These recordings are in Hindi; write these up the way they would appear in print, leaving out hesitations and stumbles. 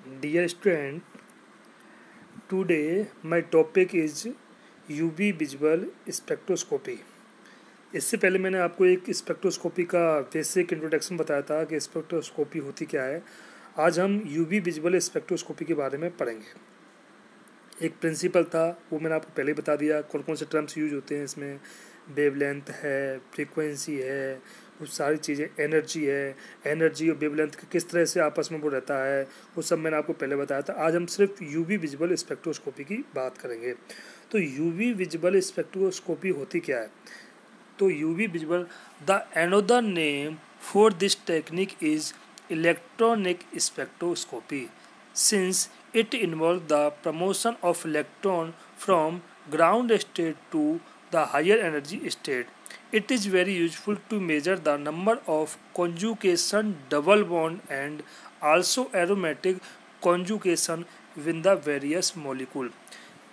Dear student, today my topic is UV visual spectroscopy. इससे पहले मैंने आपको एक स्पेक्ट्रोस्कोपी का बेसिक इंट्रोडक्शन बताया था कि स्पेक्ट्रोस्कोपी होती क्या है। आज हम UV विजुअल स्पेक्ट्रोस्कोपी के बारे में पढ़ेंगे। एक प्रिंसिपल था, वो मैंने आपको पहले ही बता दिया, कौन कौन से टर्म्स यूज होते हैं इसमें। वेवलेंथ है, फ्रीक्वेंसी है, वो सारी चीज़ें, एनर्जी और वेवलेंथ किस तरह से आपस में वो रहता है, वो सब मैंने आपको पहले बताया था। आज हम सिर्फ यूवी विजुअल स्पेक्ट्रोस्कोपी की बात करेंगे। तो यूवी विजुअल स्पेक्ट्रोस्कोपी होती क्या है? तो UV visual, the another name for this technique is electronic spectroscopy since it involves the promotion of electron from ground state to the higher energy state. It is very useful to measure the number of conjugation double bond and also aromatic conjugation within the various molecule.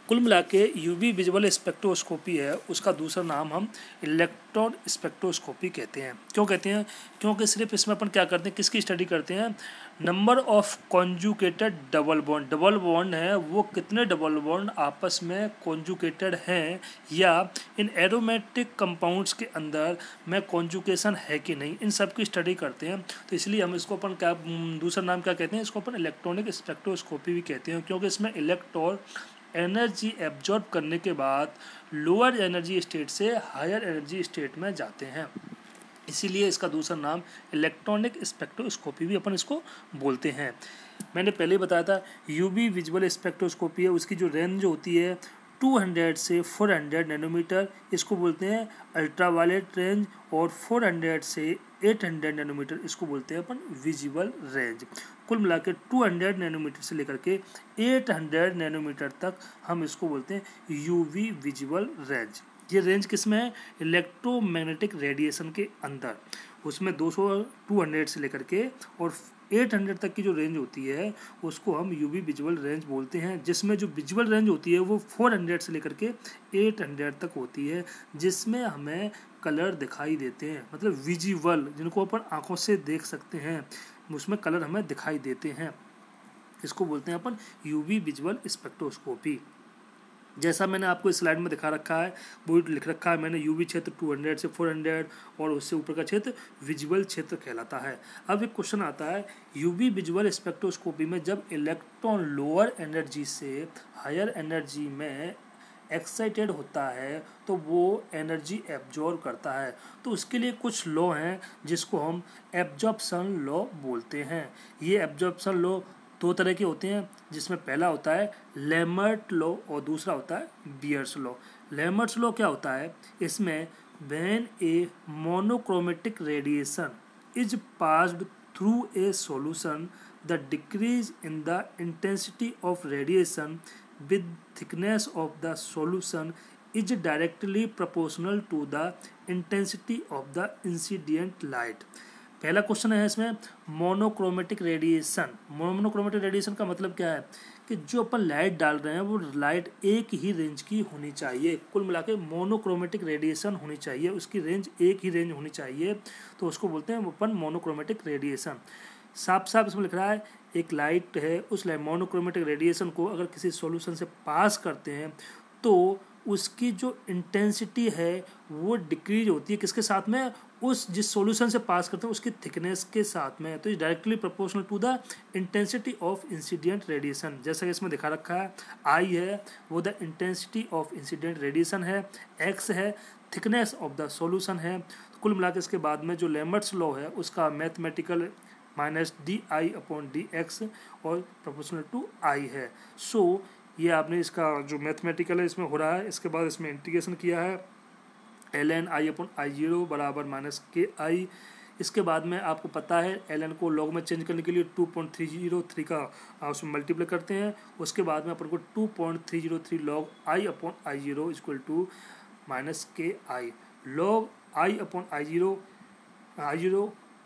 कुल मिला के यूवी विजुअल स्पेक्ट्रोस्कोपी है, उसका दूसरा नाम हम इलेक्ट्रॉन स्पेक्ट्रोस्कोपी कहते हैं। क्यों कहते हैं? क्योंकि सिर्फ इसमें अपन क्या करते हैं, किसकी स्टडी करते हैं? Number of conjugated double bond है, वो कितने डबल बॉन्ड आपस में कॉन्जुगेटेड हैं, या इन एरोमेटिक कंपाउंड्स के अंदर में कॉन्जुगेशन है कि नहीं, इन सब की स्टडी करते हैं। तो इसलिए हम इसको अपन क्या दूसरा नाम क्या कहते हैं, इसको अपन इलेक्ट्रॉनिक स्पेक्ट्रोस्कोपी भी कहते हैं, क्योंकि इसमें इलेक्ट्रॉन एनर्जी एब्जॉर्ब करने के बाद लोअर एनर्जी स्टेट से हायर एनर्जी स्टेट में जाते हैं। इसीलिए इसका दूसरा नाम इलेक्ट्रॉनिक स्पेक्ट्रोस्कोपी भी अपन इसको बोलते हैं। मैंने पहले ही बताया था, यूवी विजुअल स्पेक्ट्रोस्कोपी है, उसकी जो रेंज होती है 200 से 400 नैनोमीटर, इसको बोलते हैं अल्ट्रावायलेट रेंज, और 400 से 800 नैनोमीटर इसको बोलते हैं अपन विजुअल रेंज। कुल मिला के 200 नैनोमीटर से लेकर के 800 नैनोमीटर तक हम इसको बोलते हैं यूवी विजुअल रेंज। ये रेंज किस में है? इलेक्ट्रोमैग्नेटिक रेडिएशन के अंदर। उसमें 200 से लेकर के और 800 तक की जो रेंज होती है उसको हम यूवी विजुअल रेंज बोलते हैं, जिसमें जो विजुअल रेंज होती है वो 400 से लेकर के 800 तक होती है, जिसमें हमें कलर दिखाई देते हैं, मतलब विजुअल, जिनको अपन आंखों से देख सकते हैं, उसमें कलर हमें दिखाई देते हैं। इसको बोलते हैं अपन यूवी विजुअल स्पेक्ट्रोस्कोपी। जैसा मैंने आपको इस स्लाइड में दिखा रखा है, वो लिख रखा है मैंने, यूवी क्षेत्र 200 से 400 और उससे ऊपर का क्षेत्र विजुअल क्षेत्र कहलाता है। अब एक क्वेश्चन आता है, यूवी विजुअल स्पेक्ट्रोस्कोपी में जब इलेक्ट्रॉन लोअर एनर्जी से हायर एनर्जी में एक्साइटेड होता है तो वो एनर्जी एब्जॉर्ब करता है। तो उसके लिए कुछ लॉ हैं जिसको हम एब्जॉर्प्शन लॉ बोलते हैं। ये एब्जॉर्प्शन लॉ दो तरह के होते हैं, जिसमें पहला होता है लेमर्ट लॉ और दूसरा होता है बियर्स लॉ। लेमर्ट्स लॉ क्या होता है? इसमें when A monochromatic radiation is passed through a solution, the decrease in the intensity of radiation with thickness of the solution is directly proportional to the intensity of the incident light। पहला क्वेश्चन है इसमें मोनोक्रोमेटिक रेडिएशन। मोनोक्रोमेटिक रेडिएशन का मतलब क्या है कि जो अपन लाइट डाल रहे हैं वो लाइट एक ही रेंज की होनी चाहिए। कुल मिला के मोनोक्रोमेटिक रेडिएशन होनी चाहिए, उसकी रेंज एक ही रेंज होनी चाहिए, तो उसको बोलते हैं अपन मोनोक्रोमेटिक रेडिएशन। साफ साफ इसमें लिख रहा है, एक लाइट है, उस मोनोक्रोमेटिक रेडिएशन को अगर किसी सॉल्यूशन से पास करते हैं तो उसकी जो इंटेंसिटी है वो डिक्रीज होती है, किसके साथ में? उस जिस सॉल्यूशन से पास करते हैं उसकी थिकनेस के साथ में। तो ये directly proportional to the intensity of incident radiation. जैसा कि इसमें दिखा रखा है, आई है वो the intensity of incident radiation है, एक्स है थिकनेस ऑफ द सॉल्यूशन है। कुल मिला के इसके बाद में जो लेमर्ट्स लॉ है उसका मैथमेटिकल -di/dx और प्रोपोर्शनल टू आई है। सो ये आपने इसका जो मैथमेटिकल है इसमें हो रहा है, इसके बाद इसमें इंटीग्रेशन किया है ln i/i0 बराबर -ki। इसके बाद में आपको पता है ln को log में चेंज करने के लिए 2.303 का उसमें मल्टीप्लाई करते हैं। उसके बाद में अपन को 2.303 log i/i0 equal to -ki। log i/i0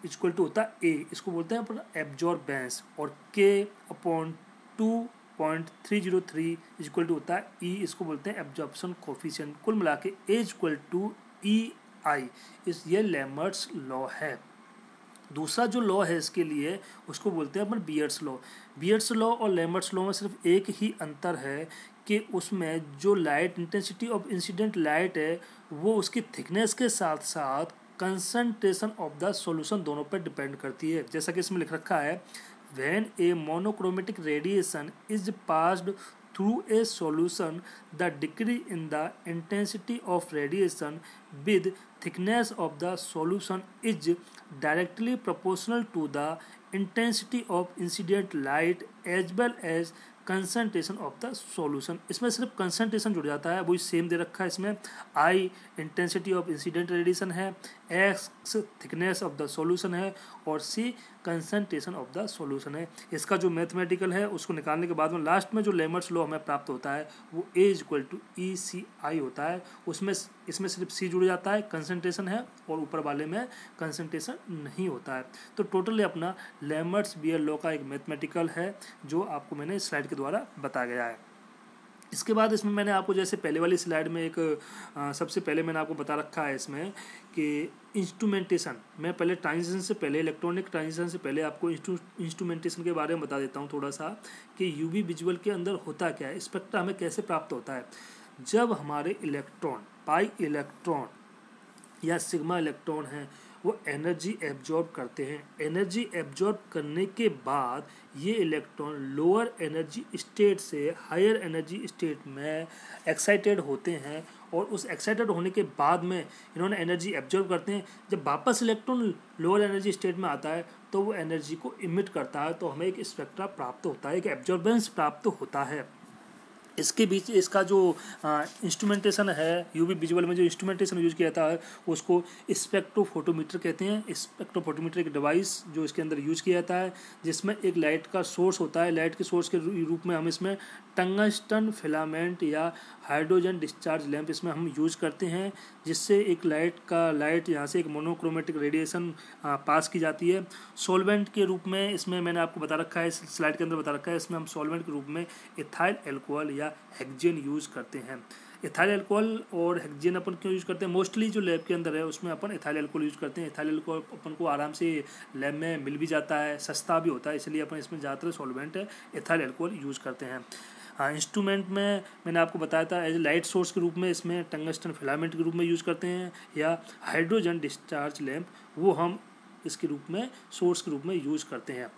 equal to होता है ए, इसको बोलते हैं अपन एब्जॉर्बेंस, और k/2.303 इक्वल टू होता है ई, इसको बोलते हैं एब्जॉर्प्शन कोफिशिएंट। कुल मिला के ए इक्वल टू ई आई, ये लेमर्ट्स लॉ है। दूसरा जो लॉ है इसके लिए उसको बोलते हैं अपन बियर्स लॉ। बियर्स लॉ और लैम्बर्ट्स लॉ में सिर्फ एक ही अंतर है कि उसमें जो light intensity of incident light है वो उसकी थिकनेस के साथ साथ कंसंट्रेशन ऑफ द सॉल्यूशन दोनों पर डिपेंड करती है। जैसा कि इसमें लिख रखा है, when A monochromatic radiation is passed through a solution, the decrease in the intensity of radiation with thickness of the solution is directly proportional to the intensity of incident light as well as concentration of the solution. इसमें सिर्फ कंसनट्रेशन जुड़ जाता है, वही सेम दे रखा है इसमें। आई इंटेंसिटी ऑफ इंसिडेंट रेडिएशन है, x thickness of the solution है और सी कंसनट्रेशन ऑफ द सॉल्यूशन है। इसका जो मैथमेटिकल है उसको निकालने के बाद में लास्ट में जो लैम्बर्ट्स लॉ हमें प्राप्त होता है वो ए इक्वल टू ई सी आई होता है। उसमें इसमें सिर्फ सी जुड़ जाता है, कंसनट्रेशन है, और ऊपर वाले में कंसनट्रेशन नहीं होता है। तो टोटली अपना लैम्बर्ट्स बियर लॉ का एक मैथमेटिकल है जो आपको मैंने स्लाइड के द्वारा बताया गया है। इसके बाद इसमें मैंने आपको जैसे पहले वाली स्लाइड में एक सबसे पहले मैंने आपको बता रखा है इसमें कि इंस्ट्रूमेंटेशन, मैं पहले ट्रांजिशन से पहले इलेक्ट्रॉनिक ट्रांजिशन से पहले आपको इंस्ट्रूमेंटेशन के बारे में बता देता हूँ थोड़ा सा कि यूवी विजुअल के अंदर होता क्या है, स्पेक्ट्रा हमें कैसे प्राप्त होता है। जब हमारे इलेक्ट्रॉन, पाई इलेक्ट्रॉन या सिग्मा इलेक्ट्रॉन हैं, वो एनर्जी एब्जॉर्ब करते हैं। एनर्जी एब्जॉर्ब करने के बाद ये इलेक्ट्रॉन लोअर एनर्जी स्टेट से हायर एनर्जी स्टेट में एक्साइटेड होते हैं और उस एक्साइटेड होने के बाद में इन्होंने एनर्जी एब्जॉर्ब करते हैं। जब वापस इलेक्ट्रॉन लोअर एनर्जी स्टेट में आता है तो वो एनर्जी को इमिट करता है, तो हमें एक स्पेक्ट्रा प्राप्त होता है, एक एब्जॉर्बेंस प्राप्त होता है। इसके बीच इसका जो इंस्ट्रूमेंटेशन है, यूवी विजुअल में जो इंस्ट्रूमेंटेशन यूज किया जाता है उसको स्पेक्ट्रोफोटोमीटर कहते हैं। स्पेक्ट्रोफोटोमीटर एक डिवाइस जो इसके अंदर यूज किया जाता है जिसमें एक लाइट का सोर्स होता है। लाइट के सोर्स के रूप में हम इसमें टंगस्टन फिलामेंट या हाइड्रोजन डिस्चार्ज लैंप इसमें हम यूज करते हैं, जिससे एक लाइट यहाँ से एक मोनोक्रोमेटिक रेडिएशन पास की जाती है। सॉल्वेंट के रूप में इसमें मैंने आपको बता रखा है, स्लाइड के अंदर बता रखा है, इसमें हम सॉल्वेंट के रूप में इथाइल अल्कोहल या हेक्सेन यूज करते हैं। इथाइल अल्कोहल और हेक्सेन अपन क्यों यूज करते हैं, मोस्टली जो लैब के अंदर है उसमें अपन इथाइल अल्कोहल यूज करते हैं। इथाइल अल्कोहल अपन को आराम से लैब में मिल भी जाता है, सस्ता भी होता है, इसलिए अपन इसमें ज़्यादातर सॉल्वेंट है इथाइल अल्कोहल यूज करते हैं। इंस्ट्रूमेंट में मैंने आपको बताया था एज लाइट सोर्स के रूप में इसमें टंगस्टन फिलामेंट के रूप में यूज करते हैं, या हाइड्रोजन डिस्चार्ज लैंप वो हम इसके रूप में सोर्स के रूप में यूज करते हैं।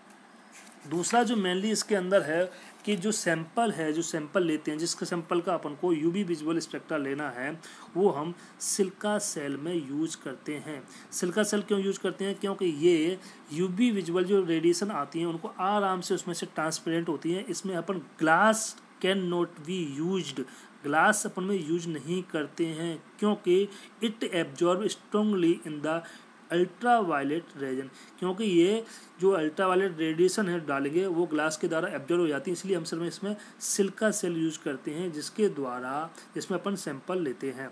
दूसरा जो मेनली इसके अंदर है कि जो सैंपल लेते हैं, जिसके सैंपल का अपन को यूवी विजुअल स्पेक्ट्रा लेना है, वो हम सिलिका सेल में यूज करते हैं। सिलिका सेल क्यों यूज करते हैं, क्योंकि ये यूवी विजुअल जो रेडिएशन आती हैं उनको आराम से उसमें से ट्रांसपेरेंट होती हैं। इसमें अपन glass cannot be used, glass अपन में यूज नहीं करते हैं क्योंकि it absorb strongly in the ultraviolet region, क्योंकि ये जो अल्ट्रा वायलेट रेडिएशन है डालेंगे वो ग्लास के द्वारा एब्जॉर्ब हो जाती है। इसलिए हम सिर्फ इसमें सिलिका सेल यूज करते हैं जिसमें अपन सैंपल लेते हैं।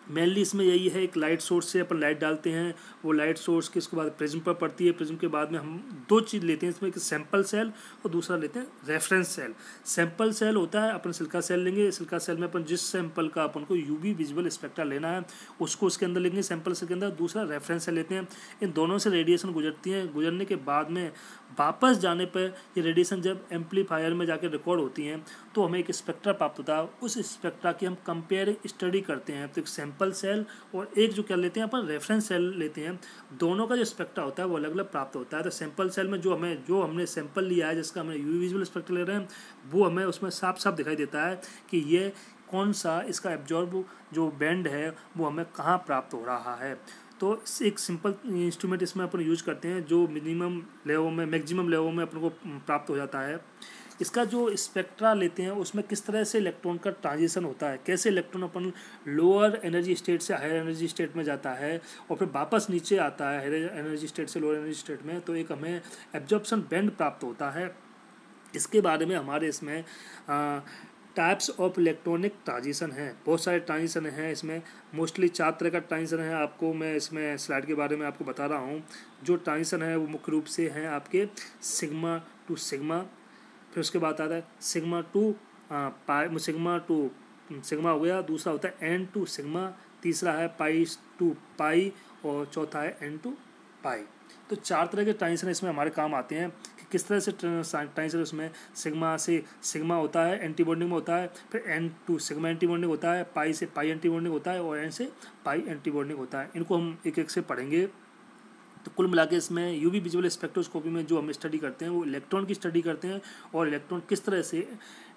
मेनली इसमें यही है, एक लाइट सोर्स से अपन लाइट डालते हैं, वो लाइट सोर्स के उसके बाद प्रिज्म पर पड़ती है। प्रिज्म के बाद में हम दो चीज़ लेते हैं इसमें, एक सैंपल सेल और दूसरा लेते हैं रेफरेंस सेल। सैंपल सेल होता है, अपन सिलिका सेल लेंगे, सिलिका सेल में अपन जिस सैंपल का अपन को यूवी विजुअल स्पेक्ट्रा लेना है उसको उसके अंदर लेंगे सैंपल सेल के अंदर। दूसरा रेफरेंस सेल लेते हैं। इन दोनों से रेडिएशन गुजरती है, गुजरने के बाद में वापस जाने पर ये रेडिएशन जब एम्पलीफायर में जाकर रिकॉर्ड होती हैं तो हमें एक स्पेक्ट्रा प्राप्त होता है। उस स्पेक्ट्रा की हम कंपेयरिंग स्टडी करते हैं। तो एक सैंपल सेल और एक जो क्या लेते हैं अपन रेफरेंस सेल लेते हैं, दोनों का जो स्पेक्ट्रा होता है वो अलग अलग प्राप्त होता है। तो सैंपल सेल में जो हमने सैंपल लिया है, जिसका हमने यूवी विजुअल स्पेक्ट्रा ले रहे हैं, वो हमें उसमें साफ साफ दिखाई देता है कि ये कौन सा इसका एब्जॉर्ब जो बैंड है वो हमें कहाँ प्राप्त हो रहा है। तो एक सिंपल इंस्ट्रूमेंट इसमें अपन यूज करते हैं जो मैक्सिमम लेवल में अपन को प्राप्त हो जाता है। इसका जो स्पेक्ट्रा लेते हैं उसमें किस तरह से इलेक्ट्रॉन का ट्रांजिशन होता है, कैसे इलेक्ट्रॉन अपन लोअर एनर्जी स्टेट से हायर एनर्जी स्टेट में जाता है और फिर वापस नीचे आता है हायर एनर्जी स्टेट से लोअर एनर्जी स्टेट में, तो एक हमें एब्जॉर्प्शन बैंड प्राप्त होता है। इसके बारे में हमारे इसमें टाइप्स ऑफ इलेक्ट्रॉनिक ट्रांजिशन है, बहुत सारे ट्रांजिशन हैं इसमें, मोस्टली 4 तरह का ट्रांजिशन है। आपको मैं इसमें स्लाइड के बारे में आपको बता रहा हूँ। जो ट्रांजिशन है वो मुख्य रूप से हैं आपके सिग्मा टू सिग्मा, फिर उसके बाद आता है सिग्मा टू सिग्मा हो गया, दूसरा होता है n टू सिग्मा, तीसरा है पाई टू पाई और चौथा है n टू पाई। तो 4 तरह के ट्रांजिशन इसमें हमारे काम आते हैं कि किस तरह से ट्रांजिशन उसमें सिग्मा से सिग्मा होता है, एंटी बॉन्डिंग में होता है, फिर n two sigma anti bonding होता है, पाई से पाई एंटी बॉन्डिंग होता है और एन से पाई एंटी बॉन्डिंग होता है। इनको हम एक एक से पढ़ेंगे। तो कुल मिला के इसमें यूवी विजुअल स्पेक्ट्रोस्कोपी में जो हम स्टडी करते हैं वो इलेक्ट्रॉन की स्टडी करते हैं और इलेक्ट्रॉन किस तरह से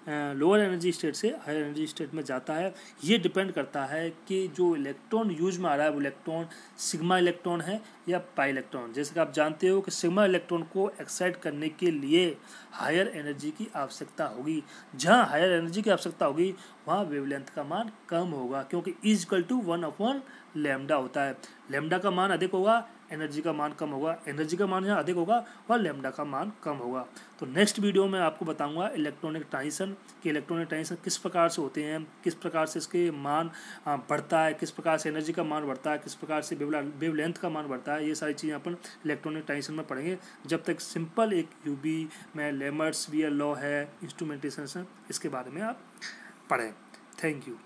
लोअर एनर्जी स्टेट से हायर एनर्जी स्टेट में जाता है। ये डिपेंड करता है कि जो इलेक्ट्रॉन यूज में आ रहा है वो इलेक्ट्रॉन सिग्मा इलेक्ट्रॉन है या पाई इलेक्ट्रॉन। जैसे कि आप जानते हो कि सिग्मा इलेक्ट्रॉन को एक्साइट करने के लिए हायर एनर्जी की आवश्यकता होगी। जहाँ हायर एनर्जी की आवश्यकता होगी वहाँ वेवलेंथ का मान कम होगा, क्योंकि इज इक्वल टू 1/λ होता है। लैम्डा का मान अधिक होगा, एनर्जी का मान कम होगा, एनर्जी का मान यहाँ अधिक होगा और लैम्डा का मान कम होगा। तो नेक्स्ट वीडियो में आपको बताऊंगा इलेक्ट्रॉनिक ट्रांजिशन कि इलेक्ट्रॉनिक ट्रांजिशन किस प्रकार से होते हैं, किस प्रकार से इसके मान बढ़ता है, किस प्रकार से एनर्जी का मान बढ़ता है, किस प्रकार से वेवलेंथ का मान बढ़ता है। ये सारी चीज़ें अपन इलेक्ट्रॉनिक ट्रांजिशन में पढ़ेंगे। जब तक सिंपल एक यूबी में लेमर्ट्स लॉ है, इंस्ट्रूमेंटेशन है, इसके बारे में आप पढ़ें। Thank you.